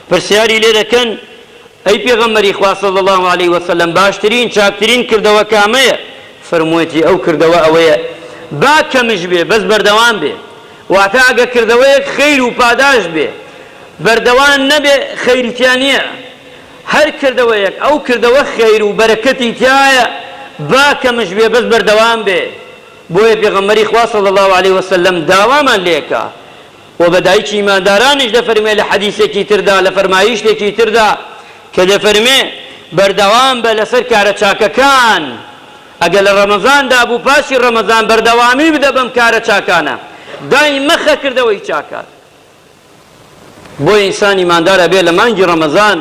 پرسیاری لێ دەکەن ئەی پێغەمبەری خوا صلی الله علیه وسلم باشترین چاکترین کردەوە کامەیە؟ فەرموویەتی ئەو کردەوە ئەوەیە با کەمش بێ بەس بەردەوام بێ، واتە ئەگە کردەوەیەک خەیر و پاداش بێ بەردەوام نەبێ خەیریتیان نییە. هەر کردەوەیەک ئەو کردەوە خەیر و بەرەکەتی تایە با کەمش بێ بەس بەردەوام بێ. بۆیە پێغەمبەری خوا صلی الله علیه وسلم داوامان لێکا و بە دایکی ئیماندارانیش دەفەرمێ لە حەدیثێکی تردا لە فەرمایشتێکی تردا کە دەفەرمێ بەردەوام بە لەسەر کارە چاکەکان. ئەگە لە ڕەمەزاندا بوو پاشی ڕەمەزان بەردەوامی بدە بەم کارە چاکانە، دای مەخە کردەوەی چاکات. بۆ ئینسان ئیماندارە بێ لە مانگی ڕەمەزان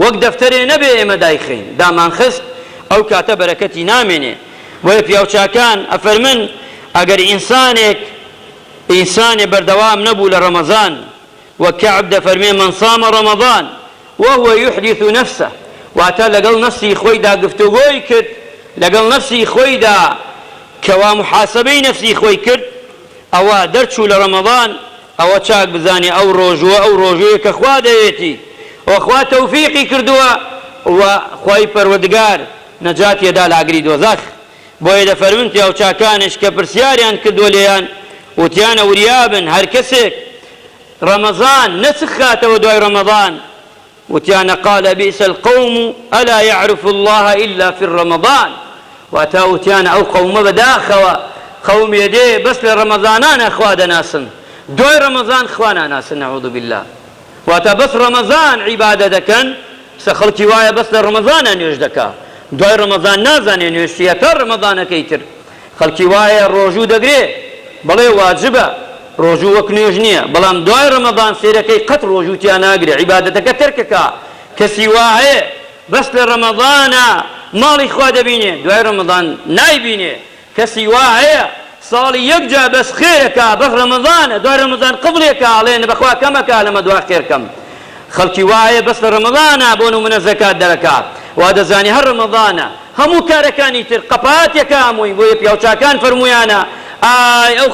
وەک دەفتەرێ نەبێ ئێمە دایخین دامان خست ئەو کاتە بەرەکەتی نامێنێ. بۆیە پیاوچاکان ئەفەرمن ئەگەر ئینسانێ بەردەوام نەبوو لە ڕەمەزان، وەک کەعب دەفەرمێ من صام رمضان وهو يحدث نفسه، واتە لەگەڵ نەفسی خۆیدا گفتوگۆی کرد، لەگەڵ نەفسی خۆیدا کەوا محاسبەی نەفسی خۆی کرد، ئەوە دەرچوو لە ڕەمەضان ئەوە چاک بزانێ ئەو ڕۆژوەیە کە خوا دەوێتی و خوا تەوفیقی کردووە و خوای پەروەردگار نەجاتیەدا لە ئاگری دۆزەخ. بۆیە دەفەرمون پیاوچاکانش کە پرسیاریان کردووە لێیان وتیانە وریابن هەر کەسێک ڕەمەضان نەچخاتەوە دوای ڕەمەضان وتیانە قال بئس القوم ألا يعرف الله إلا في الرمضان، واتە وتیانە ئەو قەومە بەداخەوە قەومێ دێ بەس لە ڕەمەضانانە خوا دەناسن، دوای ڕەمەضان خوا ناناسن نەعوذ بالله. واتە بەس ڕەمەضان عیبادە دەکەن، سە خەڵکی وایە بەس لە ڕەمەضانە نوێژ دەکا، دوای ڕەمەضان نازانێ نوێژ چییە تا ڕەمەضانەکەی تر. خەڵکی وایە ڕۆژوو دەگرێ بەڵێ واجبە ڕۆژوو وەک نوێژ نییە، بەڵام دوای ڕەمەضان سێرەکەی قەت ڕۆژووتیان ناگرێ عیبادەتەکە تەرکەکە. کەسی وایە بەس لە ڕەمەضانە ماڵی خوا دەبینێ دوای ڕەمەضان نایبینێ، کەسی وایە ساڵی یەک جا بەس خێرەکە بەس ڕەمەضانە دوای ڕەمەضان قبڵێکە ئەڵێن بەخوا کەمەکە لەمە دوای خێرکەم. خەڵکی وایە بەس لە ڕەمەضانە بۆ نمونە زەکات دەرەکات، وا دەزانی هەر ڕەمەضانە هەموو کارەکانی تر قەپاتێکە هەمووی. بۆیە پیاوچاکان فەرموویانە ئای ئەو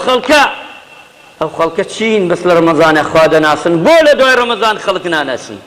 خەڵکە چین بەس لە ڕەمەضانە خوا دەناسن، بۆ لە دوای ڕەمەضان خەڵک ناناسن.